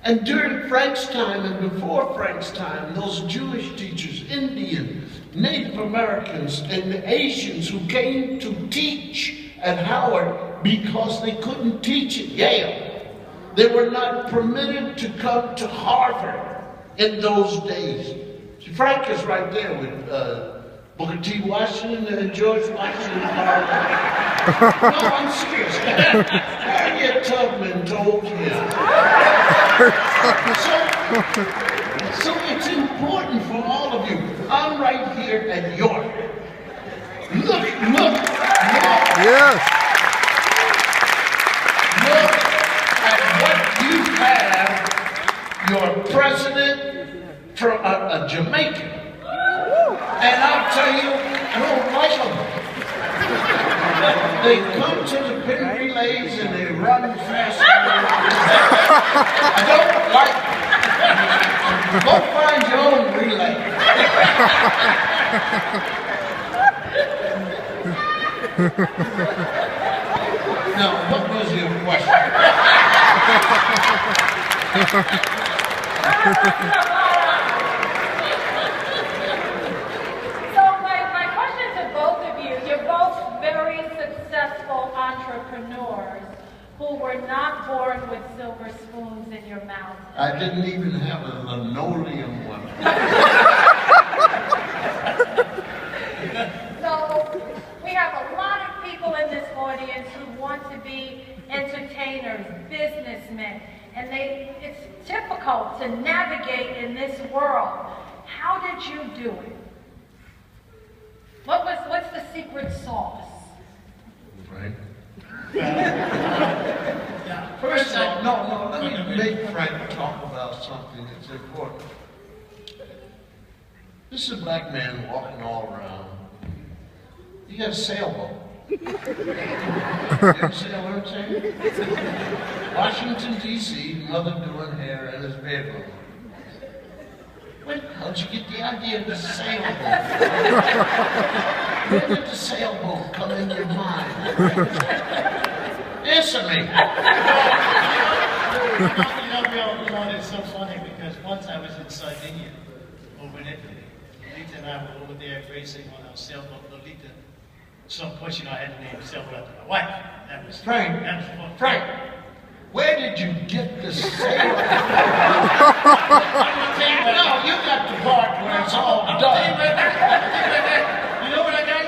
And during Frank's time and before Frank's time, those Jewish teachers, Indian, Native Americans, and the Asians who came to teach at Howard because they couldn't teach at Yale. They were not permitted to come to Harvard in those days. Frank is right there with Booker T. Washington and George Washington. No, I'm serious. Harriet Tubman told him. So it's important for all of you. I'm right here at York. Look. Yes. Look at what you have. Your president from a Jamaican. And I'll tell you, I don't like them. They come to the pin relays and they run fast. I don't like them. Go find your own relay. Now, what was your question? Entrepreneurs who were not born with silver spoons in your mouth. I didn't even have a linoleum one. So we have a lot of people in this audience who want to be entertainers, businessmen, and it's difficult to navigate in this world. How did you do it? What's the secret sauce? Right. First of all, no, let me make Frank talk about something that's important. This is a black man walking all around. He got a sailboat. You understand what I'm saying? Washington, D.C., mother doing hair in his bedroom. How'd you get the idea of the sailboat? Where did the sailboat come in your mind? Answer me. It's so funny because once I was in Sardinia, over in Italy. Lolita and I were over there racing on our sailboat, Lolita. So, of course, I had to name the sailboat after my wife. That was Frank, that was fun. Frank, where did you get the sailboat? No, you got the part where it's all done. You know what I got?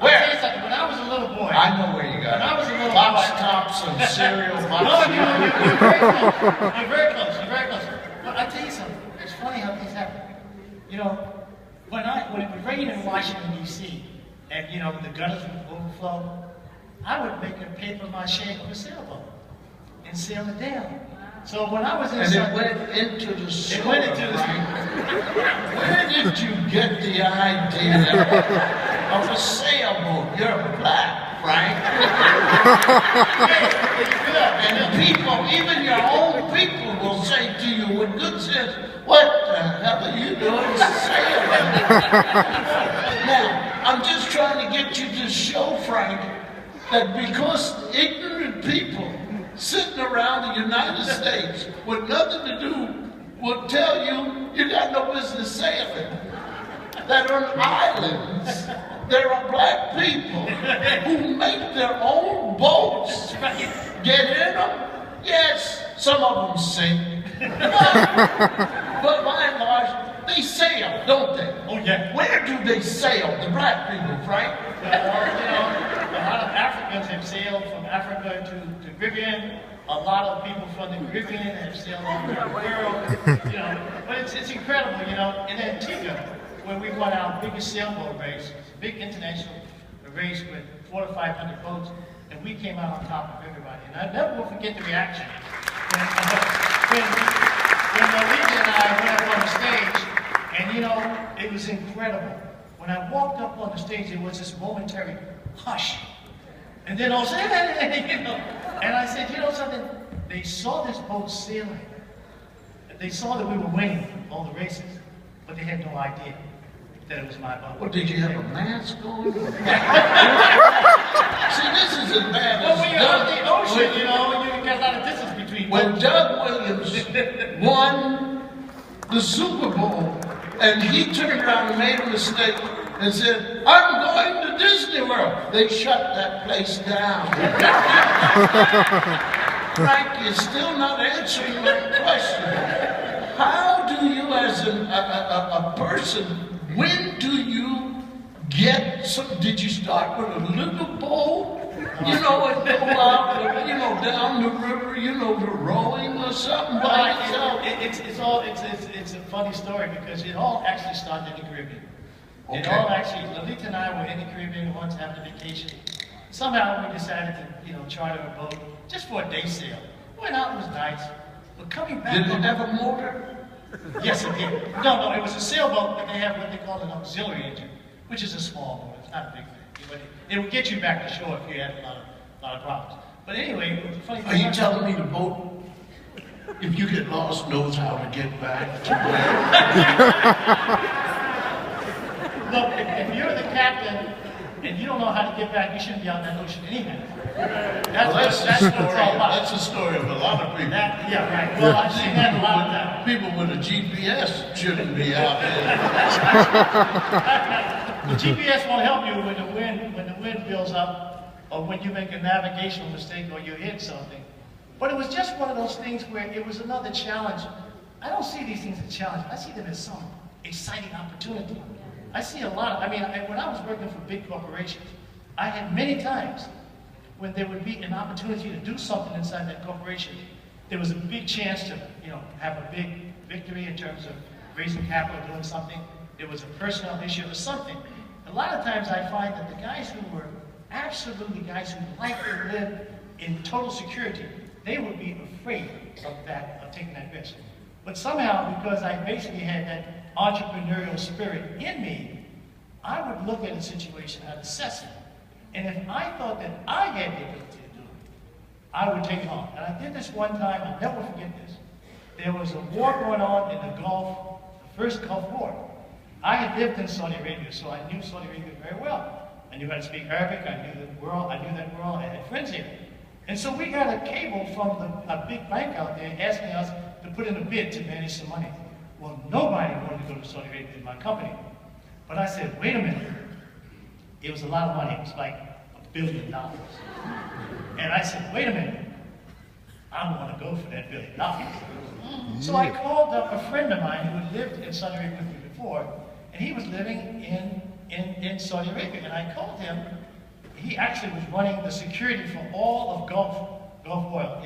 Where? I'll tell you something. When I was a little boy. I know where you got When I was a little box boy. tops and cereal No, boxes. you're very close. You're very close. You're very close. But I'll tell you something. It's funny how things happen. When it would rain in Washington, D.C., and, the gutters would overflow, I would make a paper mache of a sailboat and sail it down. So when I was in And it went into the sewer. It went into the Where did you get the idea of a sailboat? You're black, Frank. And people, even your own people, will say to you with good sense, "What the hell are you doing sailing?" Now, I'm just trying to get you to show, Frank, that because ignorant people sitting around the United States with nothing to do will tell you you got no business sailing. That on islands, there are black people who make their own boats, get in them. Yes, some of them sink. But by and large, they sail, don't they? Oh, yeah. Where do they sail, the black people, Frank? A lot of Africans have sailed from Africa to the Caribbean. A lot of people from the Caribbean have sailed all over the world. But it's incredible, In Antigua, when we won our biggest sailboat race, it's a big international race with 400 to 500 boats, and we came out on top of everybody. And I never will forget the reaction when Lolita and I went up on the stage, and it was incredible. When I walked up on the stage, there was this momentary hush. And then all of a sudden, and I said, something? They saw this boat sailing. They saw that we were winning all the races, but they had no idea that it was my boat. Well, did you have a mask on? See, this is as bad Well, as when you're on the ocean, you got a lot of distance between when Doug Williams won the Super Bowl, and he turned around and made a mistake and said, "I'm going to Disney World," they shut that place down. Frank, you're still not answering my question. How do you, as a person, when do you get some? Did you start with a little boat? You know, and go out, you know, down the river, you know, to rowing or something by yourself? It's a funny story because it all actually started in the Caribbean. Okay. It all actually, Lolita and I were in the Caribbean once having a vacation. Somehow we decided to, you know, charter a boat just for a day sail. Went out, it was nice. But coming back. Did it have a motor? Yes, it did. No, it was a sailboat, but they have what they call an auxiliary engine, which is a small boat. It's not a big thing. But it would get you back to shore if you had a lot of problems. But anyway, the funny Are thing. you telling me the boat, if you get lost, knows how to get back to where? Look, if you're the captain and you don't know how to get back, you shouldn't be out in that ocean anyhow. That's what it's all about. That's the story of a lot of people. Yeah, right. Well, I've seen that a lot of times. People with a GPS shouldn't be out there. The GPS won't help you when the wind builds up, or when you make a navigational mistake, or you hit something. But it was just one of those things where it was another challenge. I don't see these things as a challenge. I see them as some exciting opportunity. I see a lot. When I was working for big corporations, I had many times when there would be an opportunity to do something inside that corporation. There was a big chance to, have a big victory in terms of raising capital, doing something. There was a personal issue or something. A lot of times I find that the guys who were absolutely guys who liked to live in total security, they would be afraid of taking that risk. But somehow, because I basically had that entrepreneurial spirit in me, I would look at a situation, I'd assess it, and if I thought that I had the ability to do it, I would take it on. And I did this one time, I'll never forget this. There was a war going on in the Gulf, the first Gulf War. I had lived in Saudi Arabia, so I knew Saudi Arabia very well. I knew how to speak Arabic, I knew that world, I had friends here. And so we got a cable from a big bank out there asking us to put in a bid to manage some money. Well, nobody wanted to go to Saudi Arabia in my company. But I said, wait a minute. It was a lot of money. It was like $1 billion. And I said, wait a minute. I want to go for that $1 billion. So I called up a friend of mine who had lived in Saudi Arabia with me before, and he was living in Saudi Arabia. And I called him. He actually was running the security for all of Gulf Oil,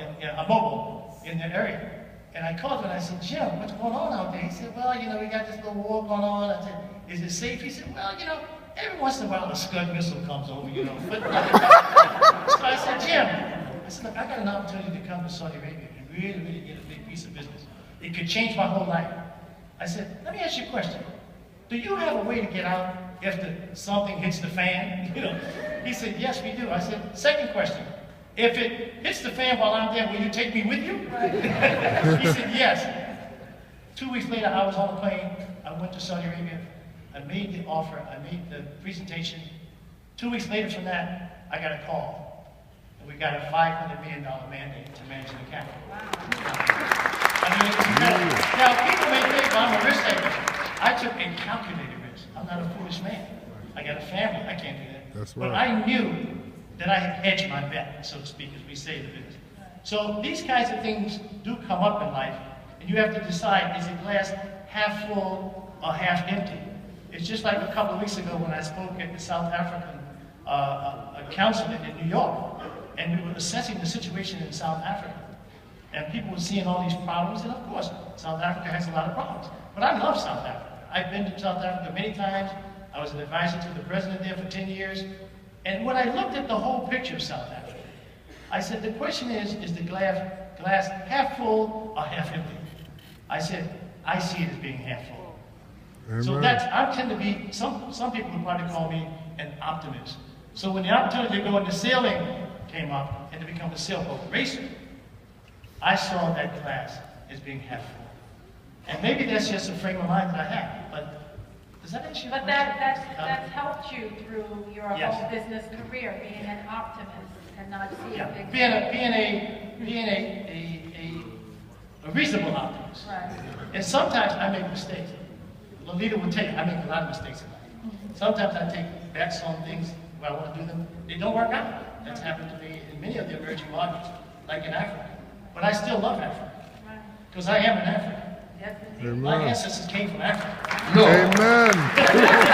Mobil, in that area. And I called him and I said, Jim, what's going on out there? He said, well, we got this little war going on. I said, is it safe? He said, well, every once in a while a Scud missile comes over, But, so I said, Jim, look, I got an opportunity to come to Saudi Arabia and really, really get a big piece of business. It could change my whole life. I said, let me ask you a question. Do you have a way to get out after something hits the fan? He said, yes, we do. I said, second question. If it hits the fan while I'm there, will you take me with you? He said, yes. 2 weeks later, I was on a plane. I went to Saudi Arabia. I made the offer. I made the presentation. 2 weeks later from that, I got a call. And we got a $500 million mandate to manage the capital. Wow. It's incredible. Now, people may think I'm a risk taker. I took a calculated risk. I'm not a foolish man. I got a family. I can't do that. That's right. But I knew that I had hedged my bet, so to speak, as we say in the business. So these kinds of things do come up in life, and you have to decide, is the glass half full or half empty? It's just like a couple of weeks ago when I spoke at the South African Council in New York, and we were assessing the situation in South Africa. And people were seeing all these problems, and of course, South Africa has a lot of problems. But I love South Africa. I've been to South Africa many times. I was an advisor to the president there for 10 years. And when I looked at the whole picture of South Africa, I said, the question is the glass half full or half empty? I said, I see it as being half full. Amen. So I tend to be, some people would probably call me an optimist. So when the opportunity to go into sailing came up and to become a sailboat racer, I saw that glass as being half full. And maybe that's just a frame of mind that I have, but does that answer your question? But that's helped you through your Yes. whole business career, being an optimist and not seeing big Being a a reasonable outcomes. Right. And sometimes I make mistakes. Lolita will tell you, I make a lot of mistakes in life. Sometimes I take bets on things where I want to do them. They don't work out. That's happened to me in many of the emerging markets, like in Africa. But I still love Africa, because I am an African. Yes, indeed. My Amen. ancestors came from Africa. No. Amen.